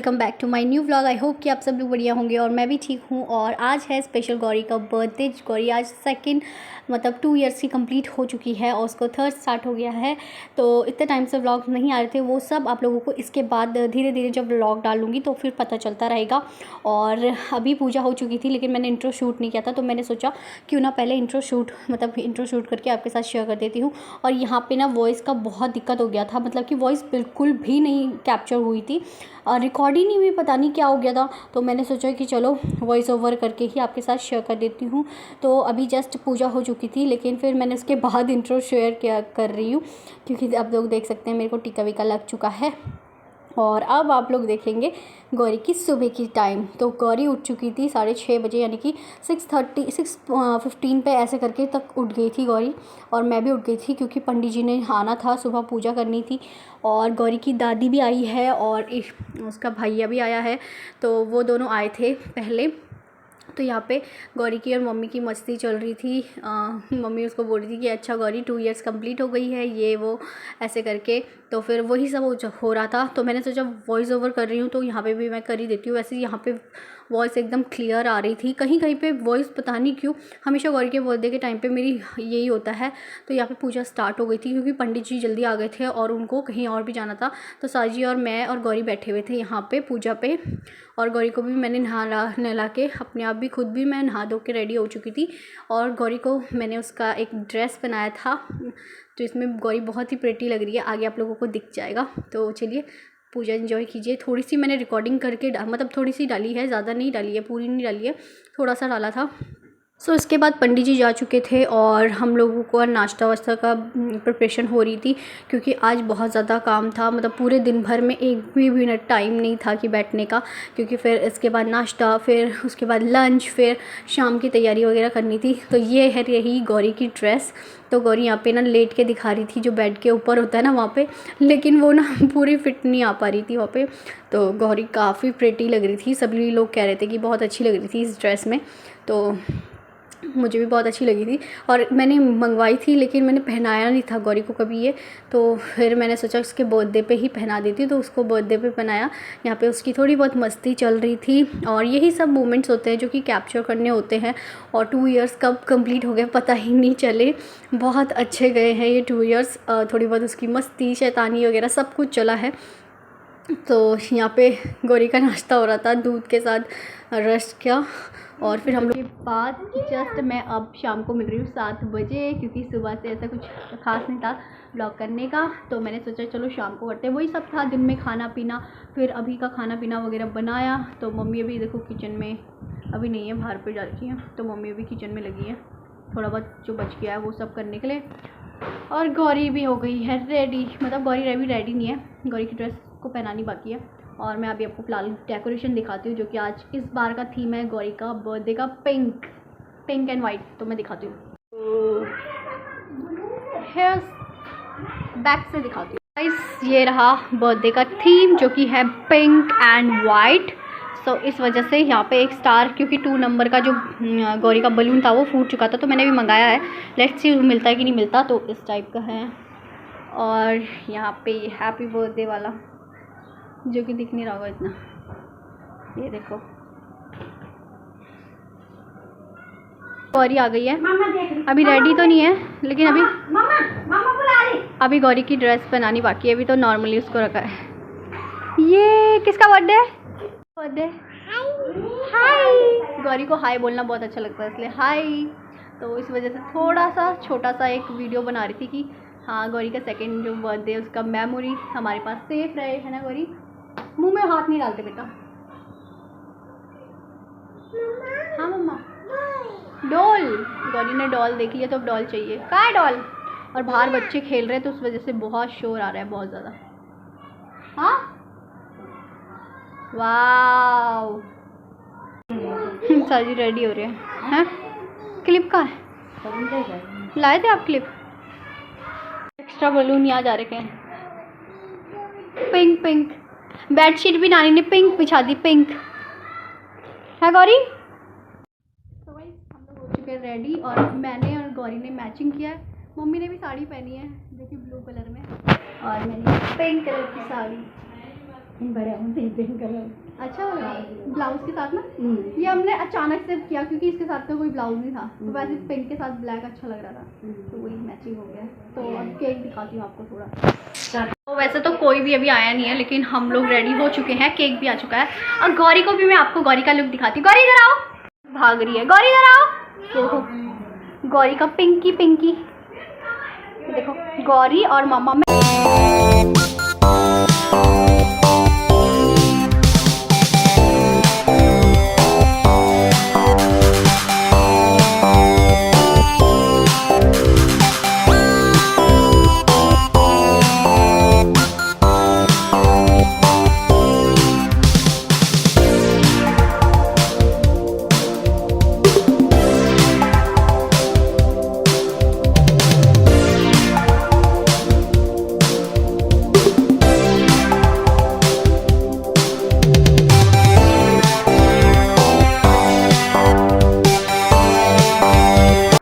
Welcome back to my new vlog. I hope कि आप सब लोग बढ़िया होंगे और मैं भी ठीक हूँ। और आज है स्पेशल गौरी का बर्थडे। गौरी आज सेकंड 2 ईयर्स की कंप्लीट हो चुकी है और उसको थर्ड स्टार्ट हो गया है। तो इतने टाइम से व्लॉग नहीं आ रहे थे, वो सब आप लोगों को इसके बाद धीरे धीरे जब व्लॉग डालूंगी तो फिर पता चलता रहेगा। और अभी पूजा हो चुकी थी लेकिन मैंने इंट्रो शूट नहीं किया था, तो मैंने सोचा क्यों ना पहले इंट्रो शूट करके आपके साथ शेयर कर देती हूँ। और यहाँ पे ना वॉइस का बहुत दिक्कत हो गया था, मतलब कि वॉइस बिल्कुल भी नहीं कैप्चर हुई थी, रिकॉर्ड ही नहीं हुई, पता नहीं क्या हो गया था। तो मैंने सोचा कि चलो वॉइस ओवर करके ही आपके साथ शेयर कर देती हूँ। तो अभी जस्ट पूजा हो चुकी थी लेकिन फिर मैंने उसके बाद इंट्रो शेयर किया कर रही हूँ, क्योंकि आप लोग देख सकते हैं मेरे को टीका वीका लग चुका है। और अब आप लोग देखेंगे गौरी की सुबह की टाइम। तो गौरी उठ चुकी थी 6:30 बजे, यानी कि 6:15 पे ऐसे करके तक उठ गई थी गौरी। और मैं भी उठ गई थी क्योंकि पंडित जी ने आना था, सुबह पूजा करनी थी। और गौरी की दादी भी आई है और उसका भैया भी आया है, तो वो दोनों आए थे पहले। तो यहाँ पे गौरी की और मम्मी की मस्ती चल रही थी। मम्मी उसको बोल रही थी कि अच्छा गौरी 2 ईयर्स कंप्लीट हो गई है, ये वो ऐसे करके। तो फिर वही सब हो रहा था। तो मैंने सोचा वॉइस ओवर कर रही हूँ तो यहाँ पे भी मैं कर ही देती हूँ। वैसे यहाँ पे वॉइस एकदम क्लियर आ रही थी, कहीं कहीं पे वॉइस पता नहीं क्यों, हमेशा गौरी के बर्थडे के टाइम पे मेरी यही होता है। तो यहाँ पे पूजा स्टार्ट हो गई थी क्योंकि पंडित जी जल्दी आ गए थे और उनको कहीं और भी जाना था। तो साजी और मैं और गौरी बैठे हुए थे यहाँ पे पूजा पे। और गौरी को भी मैंने नहला के अपने आप भी खुद भी मैं नहा धो के रेडी हो चुकी थी। और गौरी को मैंने उसका एक ड्रेस बनाया था, तो इसमें गौरी बहुत ही प्रेटी लग रही है, आगे आप लोगों को दिख जाएगा। तो चलिए पूजा एंजॉय कीजिए। थोड़ी सी मैंने रिकॉर्डिंग करके थोड़ी सी डाली है, ज़्यादा नहीं डाली है, पूरी नहीं डाली है, थोड़ा सा डाला था। सो इसके बाद पंडित जी जा चुके थे और हम लोगों को नाश्ता वास्ता का प्रिपरेशन हो रही थी, क्योंकि आज बहुत ज़्यादा काम था। पूरे दिन भर में एक भी मिनट टाइम नहीं था कि बैठने का, क्योंकि फिर इसके बाद नाश्ता, फिर उसके बाद लंच, फिर शाम की तैयारी वगैरह करनी थी। तो ये है रही गौरी की ड्रेस। तो गौरी यहाँ पे ना लेट के दिखा रही थी, जो बेड के ऊपर होता है ना वहाँ पे, लेकिन वो ना पूरी फिट नहीं आ पा रही थी वहाँ पे। तो गौरी काफ़ी प्रेटी लग रही थी, सभी लोग कह रहे थे कि बहुत अच्छी लग रही थी इस ड्रेस में। तो मुझे भी बहुत अच्छी लगी थी और मैंने मंगवाई थी लेकिन मैंने पहनाया नहीं था गौरी को कभी ये। तो फिर मैंने सोचा उसके बर्थडे पे ही पहना देती, तो उसको बर्थडे पे पहनाया। यहाँ पे उसकी थोड़ी बहुत मस्ती चल रही थी और यही सब मोमेंट्स होते हैं जो कि कैप्चर करने होते हैं। और 2 ईयर्स कब कंप्लीट हो गए पता ही नहीं चले, बहुत अच्छे गए हैं ये 2 ईयर्स। थोड़ी बहुत उसकी मस्ती शैतानी वगैरह सब कुछ चला है। तो यहाँ पे गौरी का नाश्ता हो रहा था दूध के साथ रस का। और फिर हम लोग के बाद जस्ट मैं अब शाम को मिल रही हूँ 7 बजे, क्योंकि सुबह से ऐसा कुछ खास नहीं था ब्लॉग करने का। तो मैंने सोचा चलो शाम को करते हैं, वही सब था दिन में खाना पीना। फिर अभी का खाना पीना वगैरह बनाया। तो मम्मी अभी देखो किचन में अभी नहीं है, बाहर पे जा रखी है। तो मम्मी अभी किचन में लगी है, थोड़ा बहुत जो बच गया है वो सब करने के लिए। और गौरी भी हो गई है रेडी, गौरी अभी रेडी नहीं है, गौरी की ड्रेस को पहनानी बाकी है। और मैं अभी आपको फिलहाल डेकोरेशन दिखाती हूँ, जो कि आज इस बार का थीम है गौरी का बर्थडे का पिंक एंड वाइट। तो मैं दिखाती हूँ, हेयर बैक से दिखाती हूँ गाइस। ये रहा बर्थडे का थीम जो कि है पिंक एंड वाइट। सो इस वजह से यहाँ पे एक स्टार, क्योंकि 2 नंबर का जो गौरी का बलून था वो फूट चुका था, तो मैंने भी मंगाया है। लेट्स सी मिलता है कि नहीं मिलता। तो इस टाइप का है। और यहाँ पे हैप्पी बर्थडे वाला जो कि दिख नहीं रहा होगा इतना, ये देखो गौरी आ गई है। अभी रेडी तो नहीं है लेकिन अभी गौरी की ड्रेस बनानी बाकी है। अभी तो नॉर्मली उसको रखा है। ये किसका बर्थडे है? हाय। गौरी को हाय बोलना बहुत अच्छा लगता है, इसलिए हाय। तो इस वजह से थोड़ा सा छोटा सा एक वीडियो बना रही थी कि हाँ गौरी का सेकंड जो बर्थडे उसका मेमोरी हमारे पास सेफ रहे, है ना गौरी। मुंह में हाथ नहीं डालते बेटा। हाँ मम्मा। डॉल, गौरी ने डॉल देख लिया तो अब डॉल चाहिए। कहाँ है डॉल? और बाहर बच्चे खेल रहे हैं तो उस वजह से बहुत शोर आ रहा है, बहुत ज़्यादा। हाँ वाओ। साजी रेडी हो रहे हैं। क्लिप कहाँ है? लाए थे आप क्लिप? एक्स्ट्रा बलून यहाँ जा रखे हैं। पिंक बेडशीट भी नानी ने पिंक बिछा दी, पिंक है गौरी। तो भाई हम लोग हो चुके हैं रेडी और मैंने और गौरी ने मैचिंग किया है। मम्मी ने भी साड़ी पहनी है जो कि ब्लू कलर में, और मैंने पिंक कलर की साड़ी। अच्छा ब्लाउज के साथ ना ये हमने अचानक से किया क्योंकि इसके साथ तो कोई ब्लाउज नहीं था, तो वैसे पिंक के साथ ब्लैक अच्छा लग रहा था, तो वही मैचिंग हो गया। तो अब केक दिखाती हूँ आपको थोड़ा। तो वैसे तो कोई भी अभी आया नहीं है, लेकिन हम लोग रेडी हो चुके हैं, केक भी आ चुका है। और गौरी को भी मैं आपको गौरी का लुक दिखाती हूँ। गौरी इधर आओ, भाग रही है गौरी, इधर आओ। देखो गौरी का पिंकी पिंकी, देखो गौरी और मामा में।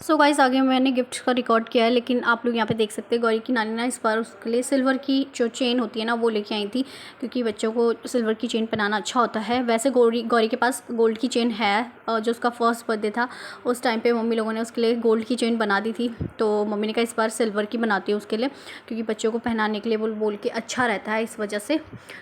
सो गाइस आगे मैंने गिफ्ट का रिकॉर्ड किया है, लेकिन आप लोग यहाँ पे देख सकते हैं गौरी की नानी ना इस बार उसके लिए सिल्वर की जो चेन होती है ना वो लेके आई थी, क्योंकि बच्चों को सिल्वर की चेन पहनाना अच्छा होता है। वैसे गौरी के पास गोल्ड की चेन है, और जो उसका फर्स्ट बर्थडे था उस टाइम पे मम्मी लोगों ने उसके लिए गोल्ड की चेन बना दी थी, तो मम्मी ने कहा इस बार सिल्वर की बनाती हूँ उसके लिए, क्योंकि बच्चों को पहनाने के लिए बोल के अच्छा रहता है, इस वजह से।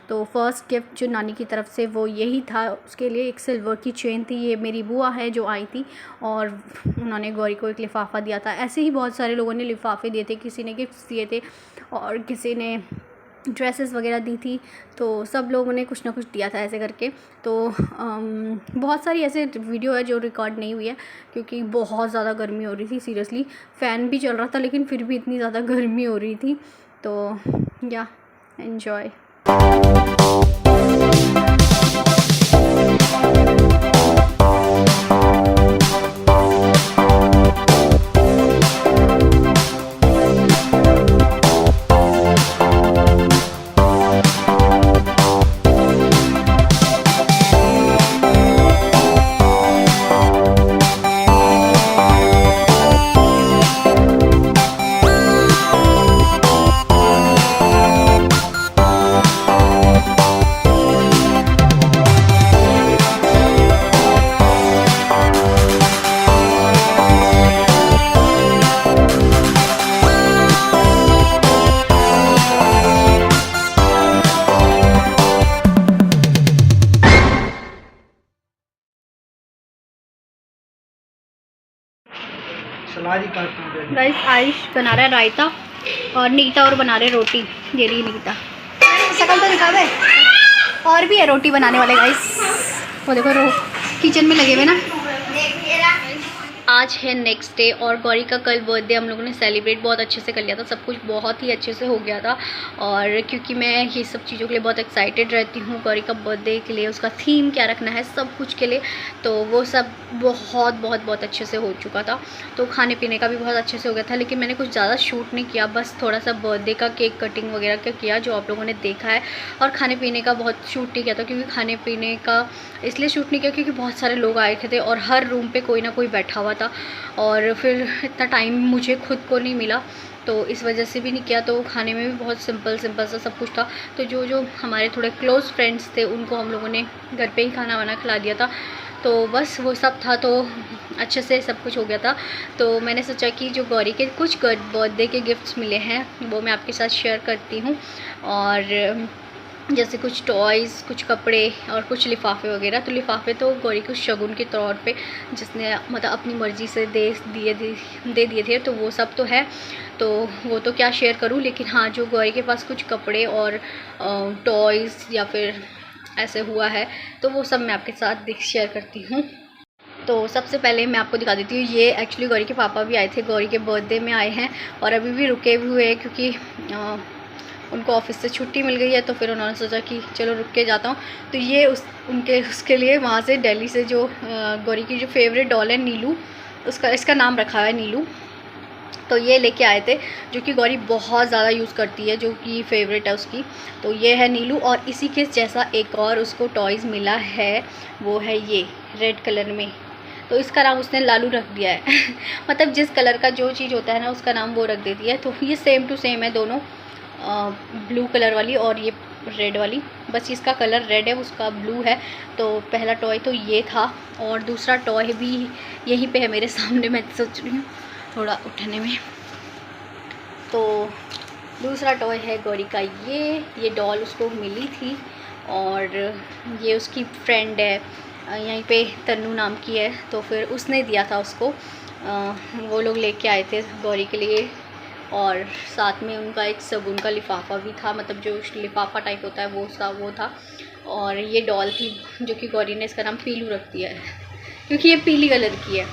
तो फर्स्ट गिफ्ट जो नानी की तरफ से वो यही था, उसके लिए एक सिल्वर की चेन थी। ये मेरी बुआ है जो आई थी, और उन्होंने गौरी को एक लिफाफा दिया था। ऐसे ही बहुत सारे लोगों ने लिफाफे दिए थे, किसी ने गिफ्ट्स दिए थे और किसी ने ड्रेसेस वगैरह दी थी, तो सब लोगों ने कुछ ना कुछ दिया था ऐसे करके। तो बहुत सारी ऐसे वीडियो है जो रिकॉर्ड नहीं हुई है, क्योंकि बहुत ज़्यादा गर्मी हो रही थी सीरियसली। फ़ैन भी चल रहा था लेकिन फिर भी इतनी ज़्यादा गर्मी हो रही थी। तो या एन्जॉय। गाइस आयुष बना रहा है रायता और नीता और बना रहे रोटी। ये रही नीता, शकल तो दिखा दे। और भी है रोटी बनाने वाले गाइस, वो देखो किचन में लगे हुए ना। आज है नेक्स्ट डे और गौरी का कल बर्थडे हम लोगों ने सेलिब्रेट बहुत अच्छे से कर लिया था। सब कुछ बहुत ही अच्छे से हो गया था, और क्योंकि मैं ये सब चीज़ों के लिए बहुत एक्साइटेड रहती हूँ, गौरी का बर्थडे के लिए उसका थीम क्या रखना है सब कुछ के लिए, तो वो सब बहुत अच्छे से हो चुका था। तो खाने पीने का भी बहुत अच्छे से हो गया था, लेकिन मैंने कुछ ज़्यादा शूट नहीं किया, बस थोड़ा सा बर्थडे का केक कटिंग वगैरह का किया जो आप लोगों ने देखा है। और खाने पीने का बहुत शूट नहीं किया था, क्योंकि खाने पीने का इसलिए शूट नहीं किया क्योंकि बहुत सारे लोग आए थे और हर रूम पे कोई ना कोई बैठा हुआ था, और फिर इतना टाइम मुझे खुद को नहीं मिला, तो इस वजह से भी नहीं किया। तो खाने में भी बहुत सिंपल सा सब कुछ था। तो जो हमारे थोड़े क्लोज़ फ्रेंड्स थे उनको हम लोगों ने घर पे ही खाना वाना खिला दिया था, तो बस वो सब था, तो अच्छे से सब कुछ हो गया था। तो मैंने सोचा कि जो गौरी के कुछ बर्थडे के गिफ्ट्स मिले हैं वो मैं आपके साथ शेयर करती हूँ, और जैसे कुछ टॉयज़, कुछ कपड़े और कुछ लिफाफे वगैरह। तो लिफाफे तो गौरी को शगुन के तौर पे जिसने मतलब अपनी मर्ज़ी से दे दिए थे, तो वो सब तो है, तो वो तो क्या शेयर करूं। लेकिन हाँ, जो गौरी के पास कुछ कपड़े और टॉयज़ या फिर ऐसे हुआ है, तो वो सब मैं आपके साथ शेयर करती हूँ। तो सबसे पहले मैं आपको दिखा देती हूँ, ये एक्चुअली गौरी के पापा भी आए थे, गौरी के बर्थडे में आए हैं और अभी भी रुके हुए हैं, क्योंकि उनको ऑफिस से छुट्टी मिल गई है, तो फिर उन्होंने सोचा कि चलो रुक के जाता हूँ। तो ये उसके लिए वहाँ से दिल्ली से जो गौरी की जो फेवरेट डॉल है नीलू, इसका नाम रखा है नीलू, तो ये लेके आए थे, जो कि गौरी बहुत ज़्यादा यूज़ करती है, जो कि फेवरेट है उसकी। तो ये है नीलू, और इसी के जैसा एक और उसको टॉयज़ मिला है, वो है ये रेड कलर में, तो इसका नाम उसने लालू रख दिया है मतलब जिस कलर का जो चीज़ होता है ना उसका नाम वो रख देती है। तो ये सेम टू सेम है दोनों, ब्लू कलर वाली और ये रेड वाली, बस इसका कलर रेड है, उसका ब्लू है। तो पहला टॉय तो ये था और दूसरा टॉय भी यहीं पे है मेरे सामने, मैं सोच रही हूँ थोड़ा उठने में। तो दूसरा टॉय है गौरी का ये डॉल उसको मिली थी और ये उसकी फ्रेंड है, यहीं पे तन्नू नाम की है, तो फिर उसने दिया था उसको। वो लोग लेके आए थे गौरी के लिए और साथ में उनका एक साबुन का लिफाफा भी था, मतलब जो लिफाफा टाइप होता है वो था। और ये डॉल थी जो कि गौरी ने इसका नाम पीलू रख दिया है क्योंकि ये पीली कलर की है।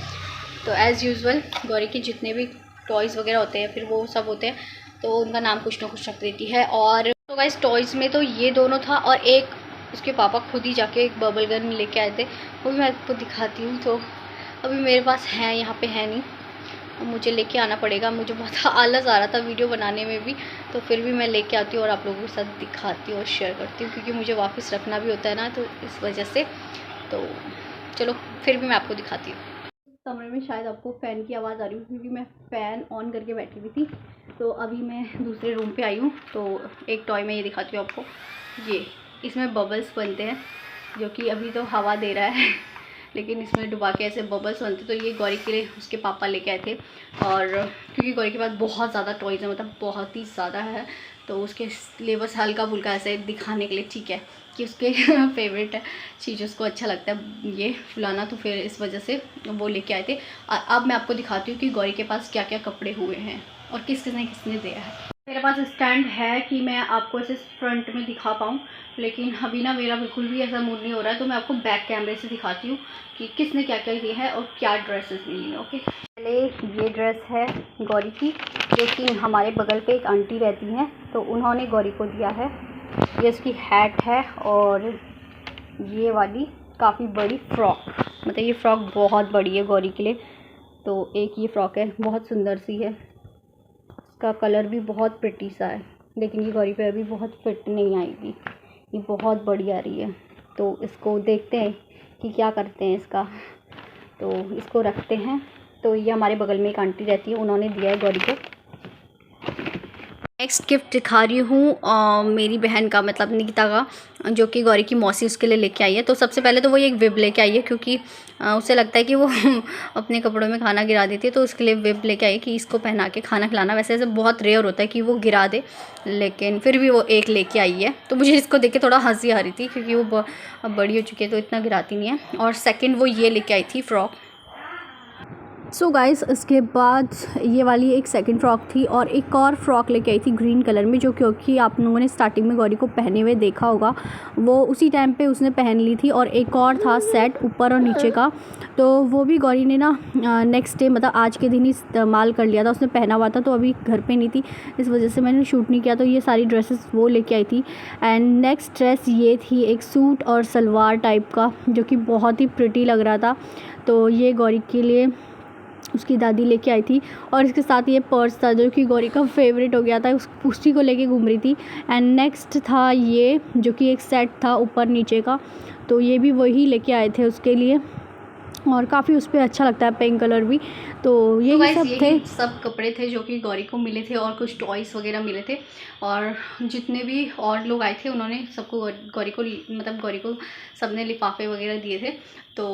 तो एज़ यूजुअल गौरी के जितने भी टॉयज़ वगैरह होते हैं फिर वो सब होते हैं तो उनका नाम कुछ ना कुछ रख देती है। और तो गाइस टॉयज़ में तो ये दोनों था और एक उसके पापा खुद ही जाके एक बबल गन लेके आए थे, वो भी मैं आपको दिखाती हूँ। तो अभी मेरे पास है, यहाँ पे है नहीं, मुझे लेके आना पड़ेगा। मुझे बहुत आलस आ रहा था वीडियो बनाने में भी, तो फिर भी मैं लेके आती हूँ और आप लोगों के साथ दिखाती हूँ और शेयर करती हूँ क्योंकि मुझे वापस रखना भी होता है ना, तो इस वजह से। तो चलो फिर भी मैं आपको दिखाती हूँ। कमरे में शायद आपको फ़ैन की आवाज़ आ रही है क्योंकि मैं फ़ैन ऑन करके बैठी हुई थी। तो अभी मैं दूसरे रूम पे आई हूँ। तो एक टॉय मैं ये दिखाती हूँ आपको, ये इसमें बबल्स बनते हैं जो कि अभी तो हवा दे रहा है लेकिन इसमें डुबा के ऐसे बबल्स बनते। तो ये गौरी के लिए उसके पापा लेके आए थे और क्योंकि गौरी के पास बहुत ज़्यादा टॉयज़ है, मतलब बहुत ही ज़्यादा है, तो उसके लिए बस हल्का फुल्का ऐसे दिखाने के लिए, ठीक है, कि उसके फेवरेट चीज़ उसको अच्छा लगता है ये फुलाना, तो फिर इस वजह से वो लेके आए थे। अब मैं आपको दिखाती हूँ कि गौरी के पास क्या क्या कपड़े हुए हैं और किसने दिया है। मेरे पास स्टैंड है कि मैं आपको ऐसे फ्रंट में दिखा पाऊँ, लेकिन अभी ना मेरा बिल्कुल भी ऐसा मूड नहीं हो रहा है, तो मैं आपको बैक कैमरे से दिखाती हूँ कि किसने क्या क्या दिया है और क्या ड्रेसेस मिली हैं। ओके, पहले ये ड्रेस है गौरी की जो कि हमारे बगल पे एक आंटी रहती हैं, तो उन्होंने गौरी को दिया है। ये उसकी हैट है और ये वाली काफ़ी बड़ी फ़्रॉक, मतलब ये फ़्रॉक बहुत बड़ी है गौरी के लिए। तो एक ये फ़्रॉक है, बहुत सुंदर सी है, इसका कलर भी बहुत प्रिटी सा है, लेकिन ये गौरी पे अभी बहुत फिट नहीं आएगी, ये बहुत बड़ी आ रही है। तो इसको देखते हैं कि क्या करते हैं इसका, तो इसको रखते हैं। तो ये हमारे बगल में एक आंटी रहती है, उन्होंने दिया है गौरी को। नेक्स्ट गिफ्ट दिखा रही हूँ मेरी बहन का, मतलब निकिता का, जो कि गौरी की मौसी उसके लिए लेके आई है। तो सबसे पहले तो वो एक विब लेके आई है क्योंकि उसे लगता है कि वो अपने कपड़ों में खाना गिरा देती है, तो उसके लिए विब लेके आई है कि इसको पहना के खाना खिलाना। वैसे ऐसे बहुत रेयर होता है कि वो गिरा दे, लेकिन फिर भी वो एक लेके आई है। तो मुझे इसको देख के थोड़ा हंसी आ रही थी क्योंकि वो अब बड़ी हो चुकी है तो इतना गिराती नहीं है। और सेकेंड वो ये लेके आई थी फ़्रॉक। सो गाइस इसके बाद ये वाली एक सेकंड फ़्रॉक थी और एक और फ़्रॉक लेके आई थी ग्रीन कलर में, जो क्योंकि आप लोगों ने स्टार्टिंग में गौरी को पहने हुए देखा होगा, वो उसी टाइम पे उसने पहन ली थी। और एक और था सेट ऊपर और नीचे का, तो वो भी गौरी ने ना नेक्स्ट डे, मतलब आज के दिन ही इस्तेमाल कर लिया था, उसने पहना हुआ था, तो अभी घर पे नहीं थी, इस वजह से मैंने शूट नहीं किया। तो ये सारी ड्रेसेस वो लेके आई थी। एंड नेक्स्ट ड्रेस ये थी एक सूट और सलवार टाइप का, जो कि बहुत ही प्रिटी लग रहा था। तो ये गौरी के लिए उसकी दादी लेके आई थी। और इसके साथ ये पर्स था जो कि गौरी का फेवरेट हो गया था, उसी को लेके घूम रही थी। एंड नेक्स्ट था ये जो कि एक सेट था ऊपर नीचे का, तो ये भी वही लेके आए थे उसके लिए और काफ़ी उस पर अच्छा लगता है पिंक कलर भी। तो यही सब थे, सब कपड़े थे जो कि गौरी को मिले थे और कुछ टॉयज़ वगैरह मिले थे। और जितने भी और लोग आए थे उन्होंने सबको गौरी को, मतलब गौरी को सबने लिफाफे वगैरह दिए थे। तो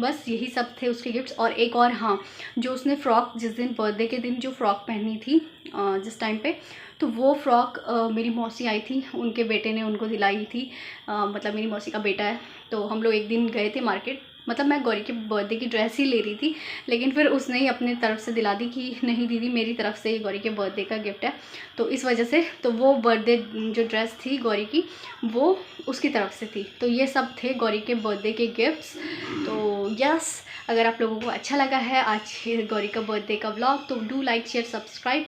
बस यही सब थे उसके गिफ्ट्स। और एक और, हाँ, जो उसने फ़्रॉक जिस दिन बर्थडे के दिन जो फ़्रॉक पहनी थी जिस टाइम पे, तो वो फ़्रॉक मेरी मौसी आई थी, उनके बेटे ने उनको दिलाई थी। मतलब मेरी मौसी का बेटा है, तो हम लोग एक दिन गए थे मार्केट, मतलब मैं गौरी के बर्थडे की ड्रेस ही ले रही थी, लेकिन फिर उसने ही अपने तरफ से दिला दी कि नहीं दीदी मेरी तरफ से ये गौरी के बर्थडे का गिफ्ट है। तो इस वजह से तो वो बर्थडे जो ड्रेस थी गौरी की वो उसकी तरफ से थी। तो ये सब थे गौरी के बर्थडे के गिफ्ट्स। तो यस, अगर आप लोगों को अच्छा लगा है आज गौरी का बर्थडे का व्लॉग, तो डू लाइक शेयर सब्सक्राइब।